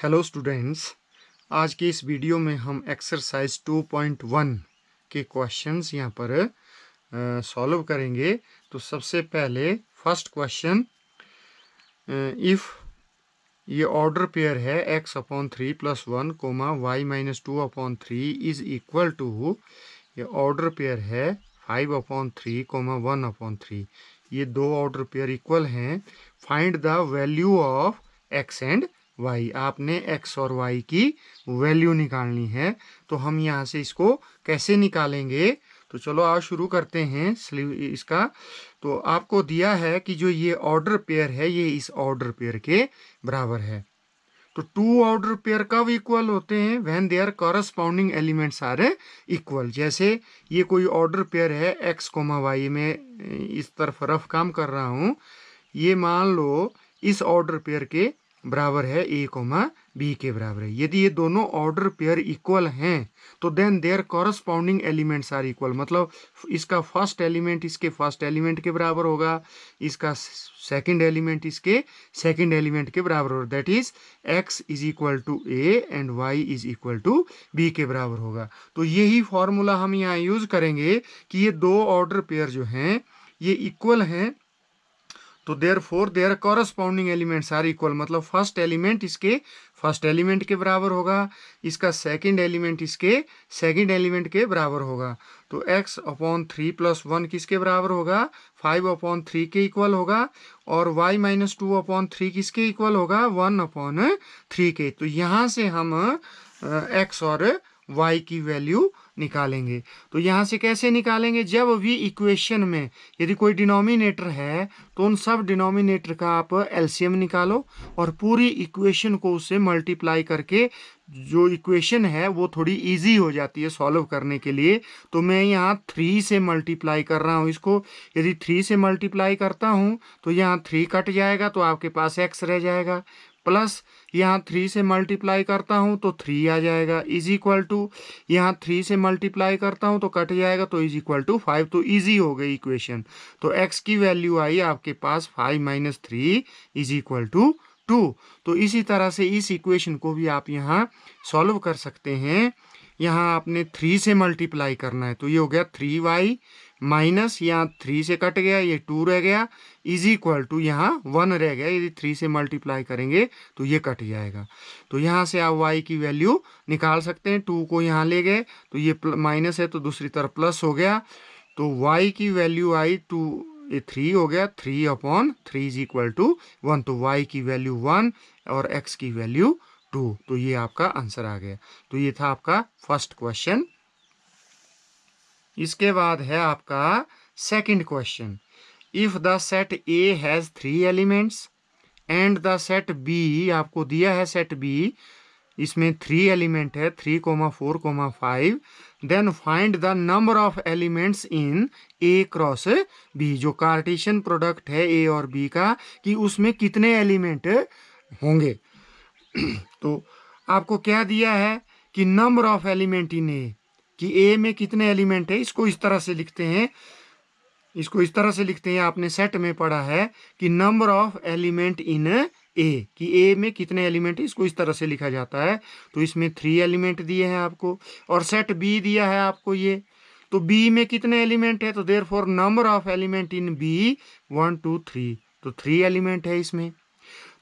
Hello students, आज के इस वीडियो में हम एक्सरसाइज 2.1 के क्वेश्चंस यहाँ पर सॉल्व करेंगे। तो सबसे पहले फर्स्ट क्वेश्चन, इफ़ ये ऑर्डर पेयर है x/3 + 1, y-2/3 is equal to, ये ऑर्डर पेयर है 5/3, 1/3। ये दो ऑर्डर पेयर इक्वल हैं। Find the value of x and y। आपने x और y की वैल्यू निकालनी है। तो हम यहाँ से इसको कैसे निकालेंगे? तो चलो आओ शुरू करते हैं इसका। तो आपको दिया है कि जो ये ऑर्डर पेयर है ये इस ऑर्डर पेयर के बराबर है। तो टू ऑर्डर पेयर कब इक्वल होते हैं? When their corresponding elements are equal. जैसे ये कोई ऑर्डर पेयर है x, y में इस तरफ रफ काम कर रहा हूँ। ये मान लो इस ऑर्डर पेयर के बराबर है a, b के बराबर है। यदि ये दोनों ऑर्डर पेयर इक्वल हैं तो then their corresponding elements are equal. मतलब इसका फर्स्ट एलिमेंट इसके फर्स्ट एलिमेंट के बराबर होगा, इसका सेकंड एलिमेंट इसके सेकंड एलिमेंट के बराबर होगा। That is x is equal to a and y is equal to b के बराबर होगा। तो यही फॉर्मूला हम यहाँ यूज करेंगे कि ये दो ऑर्डर पेयर जो हैं ये इक्वल हैं। तो therefore their corresponding elements are equal. मतलब फर्स्ट एलिमेंट इसके फर्स्ट एलिमेंट के बराबर होगा, इसका सेकंड एलिमेंट इसके सेकंड एलिमेंट के बराबर होगा। तो x/3 + 1 किसके बराबर होगा? 5/3 के इक्वल होगा। और y-2/3 किसके इक्वल होगा? 1/3 के। तो यहाँ से हम x और y की वैल्यू निकालेंगे। तो यहाँ से कैसे निकालेंगे? जब भी इक्वेशन में यदि कोई डिनोमिनेटर है तो उन सब डिनोमिनेटर का आप एलसीएम निकालो और पूरी इक्वेशन को उससे मल्टीप्लाई करके जो इक्वेशन है वो थोड़ी इजी हो जाती है सॉल्व करने के लिए। तो मैं यहाँ 3 से मल्टीप्लाई कर रहा हूँ इसको। यदि 3 से मल्टीप्लाई करता हूँ तो यहाँ 3 कट जाएगा तो आपके पास x रह जाएगा, प्लस यहाँ 3 से मल्टीप्लाई करता हूँ तो 3 आ जाएगा, इज इक्वल टू यहाँ 3 से मल्टीप्लाई करता हूँ तो कट जाएगा तो इज इक्वल टू 5। तो इजी हो गई इक्वेशन। तो x की वैल्यू आई आपके पास 5 - 3 इज इक्वल टू 2। तो इसी तरह से इस इक्वेशन को भी आप यहाँ सॉल्व कर सकते हैं। यहाँ आपने 3 से मल्टीप्लाई करना है तो ये हो गया 3y माइनस यहाँ 3 से कट गया, ये 2 रह गया, इज इक्वल टू यहाँ 1 रह गया। यदि 3 से मल्टीप्लाई करेंगे तो ये कट जाएगा। तो यहाँ से आप y की वैल्यू निकाल सकते हैं। 2 को यहाँ ले गए तो ये माइनस है तो दूसरी तरफ प्लस हो गया। तो y की वैल्यू आई 2, ये 3 हो गया, 3/3 इज इक्वल टू 1। तो y की वैल्यू 1 और x की वैल्यू 2। तो ये आपका आंसर आ गया। तो ये था आपका फर्स्ट क्वेश्चन। इसके बाद है आपका second question, if the set A has 3 elements and the set B, आपको दिया है सेट B, इसमें 3 एलिमेंट है 3, 4, 5, then find the number of elements in A cross B। जो कार्टेशियन प्रोडक्ट है A और B का कि उसमें कितने एलिमेंट होंगे। तो आपको क्या दिया है कि number of element in A, कि A में कितने एलिमेंट है। इसको इस तरह से लिखते हैं, इसको इस तरह से लिखते हैं, आपने सेट में पढ़ा है कि number of element in A, कि A में कितने एलिमेंट है, इसको इस तरह से लिखा जाता है। तो इसमें 3 एलिमेंट दिए हैं आपको और सेट B दिया है आपको ये। तो B में कितने एलिमेंट है? तो therefore number of element in B 1, 2, 3। तो 3 एलिमेंट है इसमें।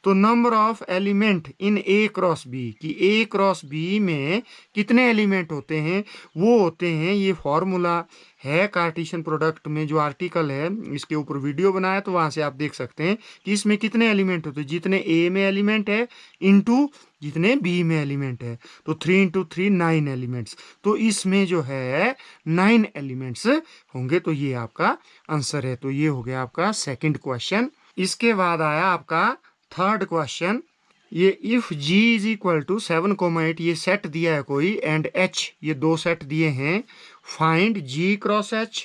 तो number of element in A cross B, कि A क्रॉस B में कितने एलिमेंट होते हैं, वो होते हैं, ये फॉर्मूला है कार्टेशियन प्रोडक्ट में जो आर्टिकल है इसके ऊपर वीडियो बनाया तो वहाँ से आप देख सकते हैं कि इसमें कितने एलिमेंट होते हैं। जितने A में एलिमेंट है इंटू जितने B में एलिमेंट है, तो 3 × 3 9 एलिमेंट्स। तो इसमें जो है 9 एलिमेंट्स होंगे। तो ये आपका आंसर है। तो ये हो गया आपका सेकेंड क्वेश्चन। इसके बाद आया आपका थर्ड क्वेश्चन, ये if G is equal to 7, 8, ये सेट दिया है कोई, एंड H, ये दो सेट दिए हैं, find G cross H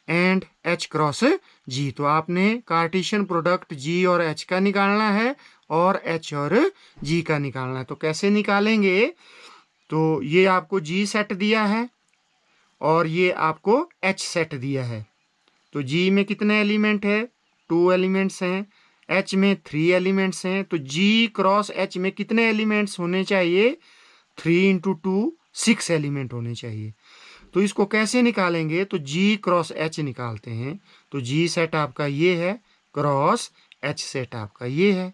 and H cross G। तो आपने कार्टेशियन प्रोडक्ट G और H का निकालना है और H और G का निकालना है। तो कैसे निकालेंगे? तो ये आपको G सेट दिया है और ये आपको H सेट दिया है। तो G में कितने एलिमेंट है? 2 एलिमेंट्स हैं, एच में 3 एलिमेंट्स हैं, तो जी क्रॉस एच में कितने एलिमेंट्स होने चाहिए? 3 इंटू 2 6 एलिमेंट होने चाहिए। तो इसको कैसे निकालेंगे? तो जी क्रॉस एच निकालते हैं। तो जी सेट आपका ये है, क्रॉस एच सेट आपका ये है।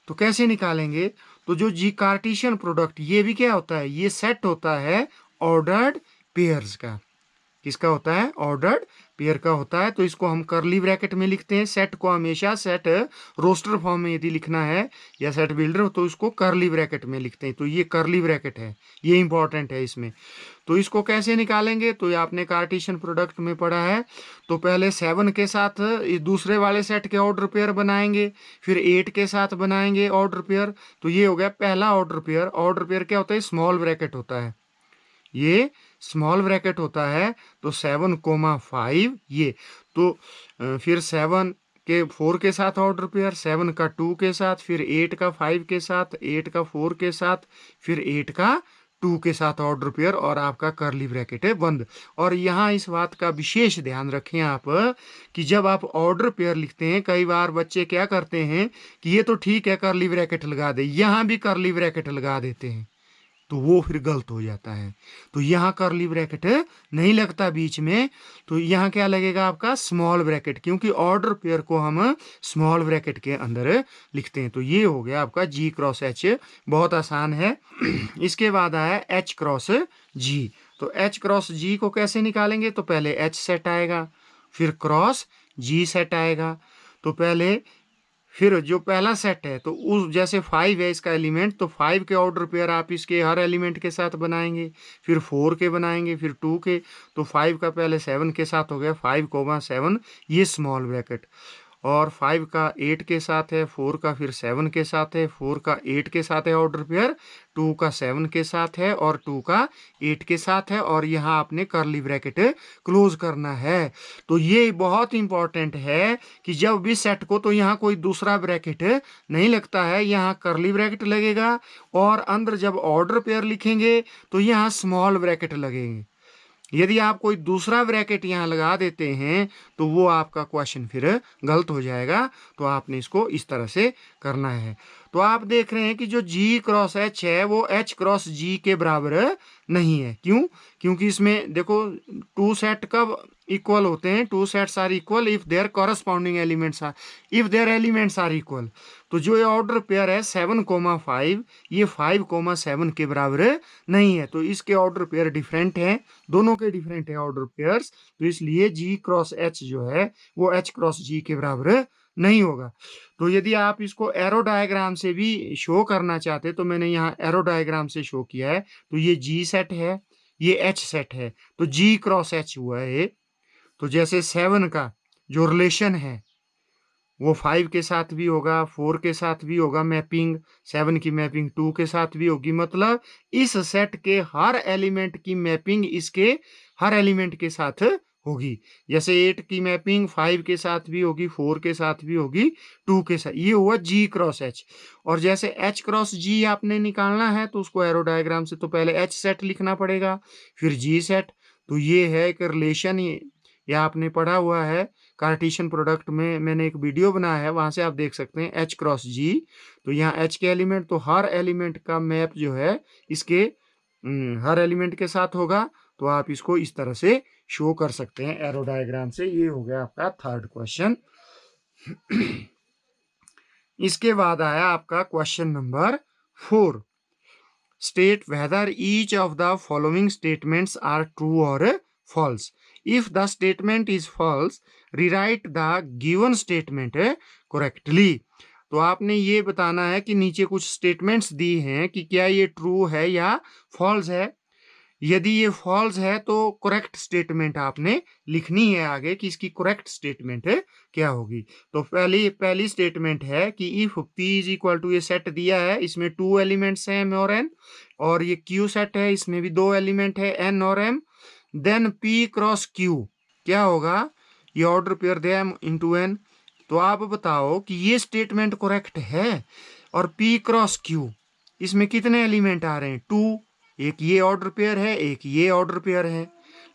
तो कैसे निकालेंगे? तो जो जी कार्टेशियन प्रोडक्ट, ये भी क्या होता है? ये सेट होता है ऑर्डर्ड पेयर्स का। किसका होता है? ऑर्डर्ड पेयर का होता है। तो इसको हम करली ब्रैकेट में लिखते हैं। सेट को हमेशा सेट रोस्टर फॉर्म में यदि लिखना है या सेट बिल्डर, तो इसको करली ब्रैकेट में लिखते हैं। तो ये करली ब्रैकेट है, ये इंपॉर्टेंट है इसमें। तो इसको कैसे निकालेंगे? तो ये आपने कार्टेशियन प्रोडक्ट में पढ़ा है। तो पहले 7 के साथ इस दूसरे वाले सेट के ऑर्डर पेयर बनाएंगे, फिर 8 के साथ बनाएंगे ऑर्डर पेयर। तो ये हो गया पहला ऑर्डर पेयर। ऑर्डर पेयर क्या होता है? स्मॉल ब्रैकेट होता है, ये स्मॉल ब्रैकेट होता है। तो 7,5 ये। तो फिर 7 के 4 के साथ ऑर्डर पेयर, 7 का 2 के साथ, फिर 8 का 5 के साथ, 8 का 4 के साथ, फिर 8 का 2 के साथ ऑर्डर पेयर, और आपका करली ब्रैकेट है बंद। और यहाँ इस बात का विशेष ध्यान रखें आप कि जब आप ऑर्डर पेयर लिखते हैं, कई बार बच्चे क्या करते हैं कि ये तो ठीक है करली ब्रैकेट लगा दे, यहाँ भी करली ब्रैकेट लगा देते हैं, तो वो फिर गलत हो जाता है। तो यहाँ करली ब्रैकेट नहीं लगता बीच में, तो यहाँ क्या लगेगा आपका? स्मॉल ब्रैकेट, क्योंकि ऑर्डर पेयर को हम स्मॉल ब्रैकेट के अंदर लिखते हैं। तो ये हो गया आपका जी क्रॉस एच, बहुत आसान है। इसके बाद आया एच क्रॉस जी। तो एच क्रॉस जी को कैसे निकालेंगे? तो पहले एच सेट आएगा, फिर क्रॉस जी सेट आएगा। तो पहले फिर जो पहला सेट है, तो उस जैसे 5 है इसका एलिमेंट, तो 5 के ऑर्डर पेयर आप इसके हर एलिमेंट के साथ बनाएंगे, फिर 4 के बनाएंगे, फिर 2 के। तो 5 का पहले 7 के साथ हो गया, 5,7 ये स्मॉल ब्रैकेट। और 5 का 8 के साथ है, 4 का फिर 7 के साथ है, 4 का 8 के साथ है ऑर्डर पेयर, 2 का 7 के साथ है, और 2 का 8 के साथ है। और यहाँ आपने करली ब्रैकेट क्लोज करना है। तो ये बहुत इंपॉर्टेंट है कि जब भी सेट को, तो यहाँ कोई दूसरा ब्रैकेट नहीं लगता है, यहाँ करली ब्रैकेट लगेगा। और अंदर जब ऑर्डर पेयर लिखेंगे तो यहाँ स्मॉल ब्रैकेट लगेंगे। यदि आप कोई दूसरा ब्रैकेट यहाँ लगा देते हैं तो वो आपका क्वेश्चन फिर गलत हो जाएगा। तो आपने इसको इस तरह से करना है। तो आप देख रहे हैं कि जो जी क्रॉस एच है वो एच क्रॉस जी के बराबर नहीं है। क्यों? क्योंकि इसमें देखो 2 सेट कब इक्वल होते हैं? 2 sets are equal if their corresponding elements are, if their elements are equal. तो जो ये ऑर्डर पेयर है 7,5, ये 5,7 के बराबर नहीं है। तो इसके ऑर्डर पेयर डिफरेंट है, दोनों के डिफरेंट है ऑर्डर पेयर्स। तो इसलिए जी क्रॉस एच जो है वो एच क्रॉस जी के बराबर नहीं होगा। तो यदि आप इसको एरो डायग्राम से भी शो करना चाहते, तो मैंने यहाँ एरो डायग्राम से शो किया है। तो ये जी सेट है, ये एच सेट है, तो जी क्रॉस एच हुआ है। तो जैसे 7 का जो रिलेशन है वो 5 के साथ भी होगा, 4 के साथ भी होगा मैपिंग, 7 की मैपिंग 2 के साथ भी होगी। मतलब इस सेट के हर एलिमेंट की मैपिंग इसके हर एलिमेंट के साथ होगी। जैसे 8 की मैपिंग 5 के साथ भी होगी, 4 के साथ भी होगी, 2 के साथ। ये हुआ जी क्रॉस एच। और जैसे एच क्रॉस जी आपने निकालना है तो उसको एरो डायग्राम से तो पहले एच सेट लिखना पड़ेगा, फिर जी सेट। तो ये है एक रिलेशन, ये आपने पढ़ा हुआ है कार्टेशियन प्रोडक्ट में, मैंने एक वीडियो बनाया है, वहां से आप देख सकते हैं एच क्रॉस जी। तो यहाँ एच के एलिमेंट, तो हर एलिमेंट का मैप जो है इसके हर एलिमेंट के साथ होगा। तो आप इसको इस तरह से शो कर सकते हैं एरो डायग्राम से। ये हो गया आपका थर्ड क्वेश्चन। इसके बाद आया आपका question number 4। State whether each of the following statements are true और false. If the statement is false, rewrite the given statement correctly. तो आपने ये बताना है कि नीचे कुछ स्टेटमेंट्स दी हैं कि क्या ये ट्रू है या फॉल्स है। यदि ये फॉल्स है तो करेक्ट स्टेटमेंट आपने लिखनी है आगे कि इसकी करेक्ट स्टेटमेंट क्या होगी। तो पहली स्टेटमेंट है कि if P is equal to, ये सेट दिया है, इसमें 2 एलिमेंट्स हैं M और N, और ये Q सेट है, इसमें भी 2 एलिमेंट है N और M। Then P cross Q क्या होगा? ये ऑर्डर पेयर दे M इंटू N। तो आप बताओ कि ये स्टेटमेंट करेक्ट है। और P क्रॉस Q इसमें कितने एलिमेंट आ रहे हैं? 2। एक ये ऑर्डर पेयर है, एक ये ऑर्डर पेयर है।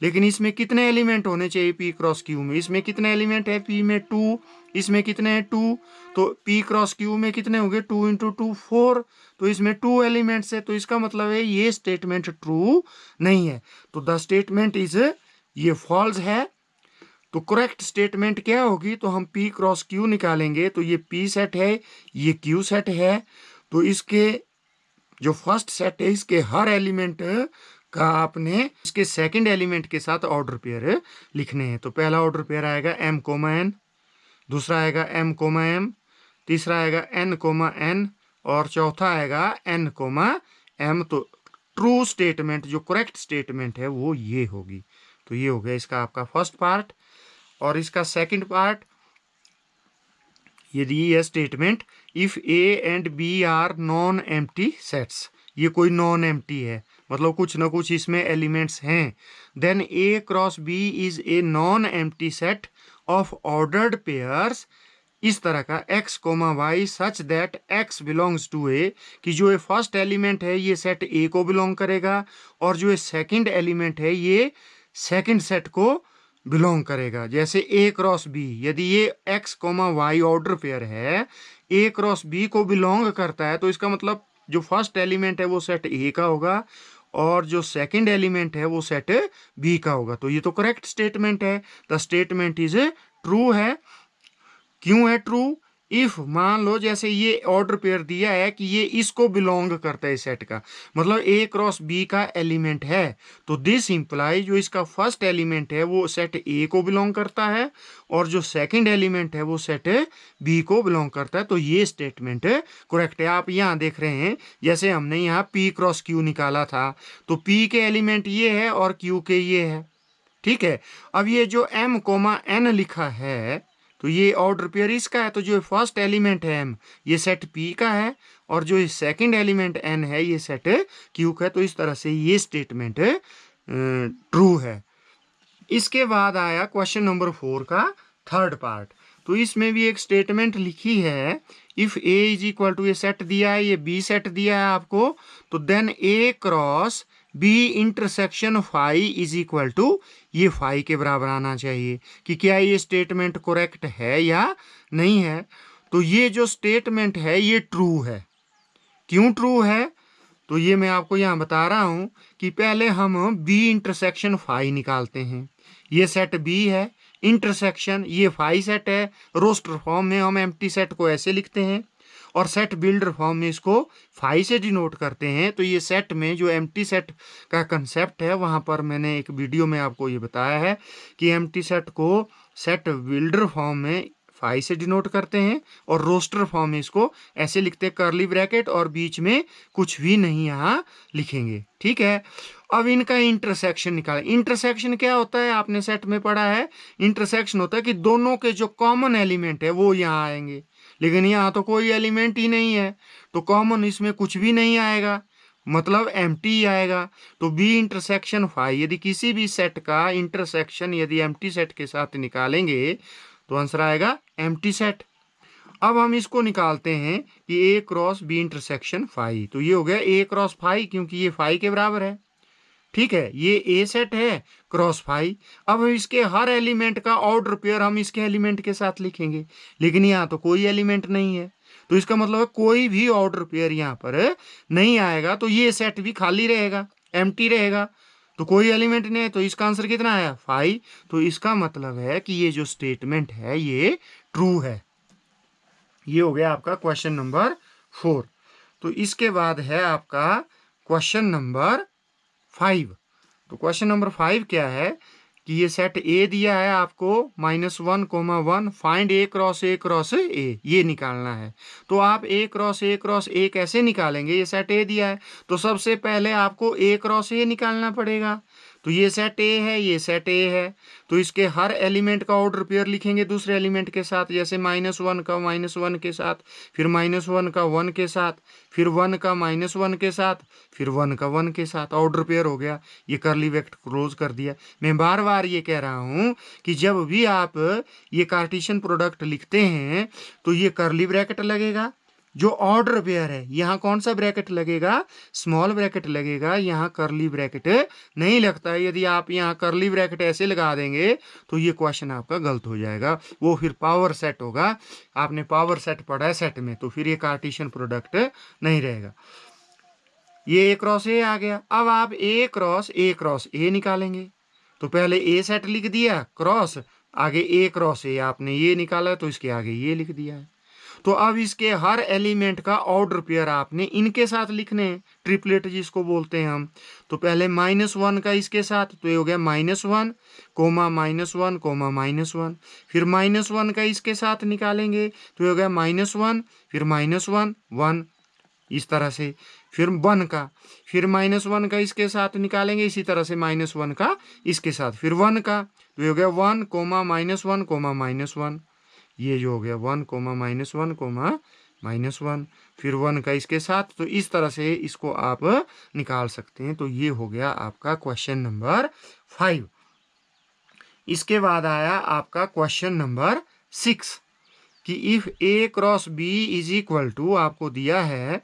लेकिन इसमें कितने एलिमेंट होने चाहिए P क्रॉस Q में? इसमें कितने एलिमेंट है? P में 2, इसमें कितने हैं? 2। तो P क्रॉस Q में कितने हो गए? 2 × 2 4। तो इसमें 2 एलिमेंट्स है, तो इसका मतलब है ये स्टेटमेंट ट्रू नहीं है। तो द स्टेटमेंट इज, ये फॉल्स है। तो करेक्ट स्टेटमेंट क्या होगी? तो हम P क्रॉस Q निकालेंगे, तो ये P सेट है, ये Q सेट है। तो इसके जो फर्स्ट सेट है, इसके हर एलिमेंट का आपने इसके सेकंड एलिमेंट के साथ ऑर्डर पेयर लिखने हैं। तो पहला ऑर्डर पेयर आएगा M, N, दूसरा आएगा M, M, तीसरा आएगा N, N और चौथा आएगा N, M। तो ट्रू स्टेटमेंट, जो करेक्ट स्टेटमेंट है वो ये होगी। तो ये हो गया इसका आपका फर्स्ट पार्ट। और इसका सेकंड पार्ट, यदि ये statement if A and B are non empty sets, ये कोई नॉन एम्प्टी है, मतलब कुछ ना कुछ इसमें एलिमेंट्स हैं, then A cross B is a non empty set of ordered pairs, इस तरह का x, y such that x belongs to A, कि जो ये फर्स्ट एलिमेंट है ये सेट A को बिलोंग करेगा, और जो ये सेकंड एलिमेंट है ये सेकंड सेट को बिलोंग करेगा। जैसे A क्रॉस B, यदि ये x, y ऑर्डर पेयर है, A क्रॉस B को बिलोंग करता है, तो इसका मतलब जो फर्स्ट एलिमेंट है वो सेट A का होगा, और जो सेकंड एलिमेंट है वो सेट B का होगा। तो ये तो करेक्ट स्टेटमेंट है। द स्टेटमेंट इज ट्रू है। क्यों है ट्रू? इफ मान लो जैसे ये ऑर्डर पेयर दिया है कि ये इसको बिलोंग करता है सेट का, मतलब A क्रॉस B का एलिमेंट है, तो दिस इंप्लाई जो इसका फर्स्ट एलिमेंट है वो सेट A को बिलोंग करता है, और जो सेकंड एलिमेंट है वो सेट B को बिलोंग करता है। तो ये स्टेटमेंट करेक्ट है। आप यहाँ देख रहे हैं जैसे हमने यहाँ P क्रॉस Q निकाला था, तो P के एलिमेंट ये है और Q के ये है, ठीक है। अब ये जो M, N लिखा है, तो ये ऑर्डर पेयर इसका है, तो जो फर्स्ट एलिमेंट है M ये सेट P का है, और जो सेकंड एलिमेंट N है ये सेट Q का है। तो इस तरह से ये स्टेटमेंट ट्रू है। इसके बाद आया क्वेश्चन नंबर 4 का थर्ड पार्ट। तो इसमें भी एक स्टेटमेंट लिखी है, if A is equal to, ये सेट दिया है, ये B सेट दिया है आपको, तो then A cross B intersection phi is equal to, ये फाई के बराबर आना चाहिए कि क्या ये स्टेटमेंट करेक्ट है या नहीं है। तो ये जो स्टेटमेंट है ये ट्रू है। क्यों ट्रू है? तो ये मैं आपको यहाँ बता रहा हूँ कि पहले हम B इंटरसेक्शन फाई निकालते हैं। ये सेट B है, इंटरसेक्शन ये फाई सेट है। रोस्टर फॉर्म में हम एम्प्टी सेट को ऐसे लिखते हैं, और सेट बिल्डर फॉर्म में इसको फाई से डिनोट करते हैं। तो ये सेट में जो एम्प्टी सेट का कंसेप्ट है, वहाँ पर मैंने एक वीडियो में आपको ये बताया है कि एम्प्टी सेट को सेट बिल्डर फॉर्म में फाई से डिनोट करते हैं, और रोस्टर फॉर्म में इसको ऐसे लिखते हैं, कर्ली ब्रैकेट और बीच में कुछ भी नहीं यहाँ लिखेंगे, ठीक है। अब इनका इंटरसेक्शन निकालें। इंटरसेक्शन क्या होता है? आपने सेट में पढ़ा है, इंटरसेक्शन होता है कि दोनों के जो कॉमन एलिमेंट है वो यहाँ आएंगे, लेकिन यहाँ तो कोई एलिमेंट ही नहीं है, तो कॉमन इसमें कुछ भी नहीं आएगा, मतलब एम्प्टी आएगा। तो बी इंटरसेक्शन फाई, यदि किसी भी सेट का इंटरसेक्शन यदि एम्प्टी सेट के साथ निकालेंगे तो आंसर आएगा एम्प्टी सेट। अब हम इसको निकालते हैं कि ए क्रॉस बी इंटरसेक्शन फाई, तो ये हो गया ए क्रॉस फाई, क्योंकि ये फाई के बराबर है, ठीक है। ये ए सेट है क्रॉस फाई। अब इसके हर एलिमेंट का ऑर्डर पेयर हम इसके एलिमेंट के साथ लिखेंगे, लेकिन यहाँ तो कोई एलिमेंट नहीं है, तो इसका मतलब है कोई भी ऑर्डर पेयर यहाँ पर नहीं आएगा, तो ये सेट भी खाली रहेगा, एम्प्टी रहेगा, तो कोई एलिमेंट नहीं है। तो इसका आंसर कितना आया? 5। तो इसका मतलब है कि ये जो स्टेटमेंट है ये ट्रू है। ये हो गया आपका क्वेश्चन नंबर 4। तो इसके बाद है आपका क्वेश्चन नंबर 5। तो क्वेश्चन नंबर 5 क्या है कि ये सेट ए दिया है आपको -1, 1, फाइंड ए क्रॉस ए, ये निकालना है। तो आप ए क्रॉस ए कैसे निकालेंगे? ये सेट ए दिया है, तो सबसे पहले आपको ए क्रॉस ए निकालना पड़ेगा। तो ये सेट ए है, ये सेट ए है, तो इसके हर एलिमेंट का ऑर्डर पेयर लिखेंगे दूसरे एलिमेंट के साथ, जैसे -1 का -1 के साथ, फिर -1 का 1 के साथ, फिर 1 का -1 के साथ, फिर 1 का 1 के साथ, ऑर्डर पेयर हो गया। ये कर्ली ब्रैकेट क्लोज कर दिया। मैं बार बार ये कह रहा हूँ कि जब भी आप ये कार्टेशियन प्रोडक्ट लिखते हैं तो ये कर्ली ब्रैकेट लगेगा, जो ऑर्डर पेयर है यहाँ कौन सा ब्रैकेट लगेगा, स्मॉल ब्रैकेट लगेगा, यहाँ करली ब्रैकेट नहीं लगता है। यदि आप यहाँ करली ब्रैकेट ऐसे लगा देंगे तो ये क्वेश्चन आपका गलत हो जाएगा, वो फिर पावर सेट होगा। आपने पावर सेट पढ़ा है सेट में, तो फिर ये कार्टेशियन प्रोडक्ट नहीं रहेगा। ये ए क्रॉस ए आ गया। अब आप ए क्रॉस ए निकालेंगे, तो पहले ए सेट लिख दिया क्रॉस, आगे ए क्रॉस ए आपने ये निकाला तो इसके आगे ये लिख दिया है। तो अब इसके हर एलिमेंट का ऑर्डर पेयर आपने इनके साथ लिखने हैं, ट्रिपलेट जिसको बोलते हैं हम। तो पहले -1 का इसके साथ, तो ये हो गया -1 कोमा -1 कोमा -1। फिर -1 का इसके साथ निकालेंगे तो ये हो गया -1 फिर -1 1, इस तरह से। फिर 1 का, फिर -1 का इसके साथ निकालेंगे, इसी तरह से -1 का इसके साथ, फिर 1 का, तो ये हो गया 1 कोमा -1 कोमा -1। ये जो हो गया 1 कोमा -1 कोमा -1, फिर 1 का इसके साथ, तो इस तरह से इसको आप निकाल सकते हैं। तो ये हो गया आपका क्वेश्चन नंबर 5। इसके बाद आया आपका क्वेश्चन नंबर 6 कि if A cross B is equal to, आपको दिया है,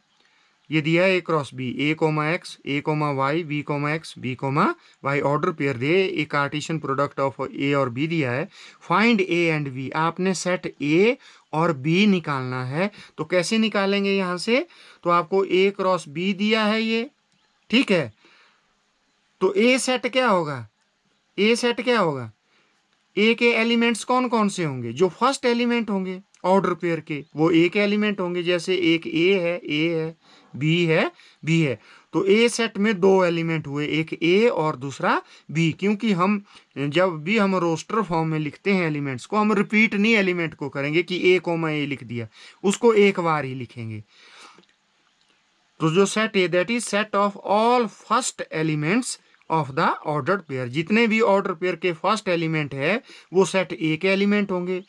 ये दिया है A cross B, A comma x, A comma y, B comma x, B comma y, order pair दे, A Cartesian product of A और B दिया है। फाइंड ए एंड बी, आपने सेट ए और बी निकालना है। तो कैसे निकालेंगे यहाँ से, तो आपको ए क्रॉस बी दिया है ये, ठीक है। तो ए सेट क्या होगा, ए सेट क्या होगा, ए के एलिमेंट्स कौन कौन से होंगे, जो फर्स्ट एलिमेंट होंगे ऑर्डर पेयर के वो ए के एलिमेंट होंगे। जैसे एक ए है, बी है, बी है, तो ए सेट में 2 एलिमेंट हुए, एक ए और दूसरा बी। क्योंकि हम जब भी हम रोस्टर फॉर्म में लिखते हैं एलिमेंट्स को, हम रिपीट नहीं एलिमेंट को करेंगे कि ए कोमा ए लिख दिया, उसको एक बार ही लिखेंगे। तो जो set A, that is set of all first elements of the ordered pair, जितने भी ऑर्डर पेयर के फर्स्ट एलिमेंट है वो सेट ए के एलिमेंट होंगे,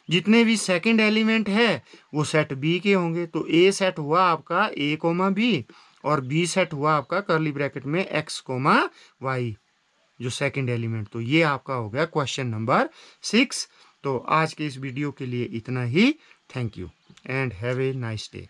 जितने भी सेकंड एलिमेंट है वो सेट बी के होंगे। तो ए सेट हुआ आपका ए कोमा बी, और बी सेट हुआ आपका करली ब्रैकेट में एक्स कोमा वाई, जो सेकंड एलिमेंट। तो ये आपका हो गया क्वेश्चन नंबर 6। तो आज के इस वीडियो के लिए इतना ही। Thank you and have a nice day.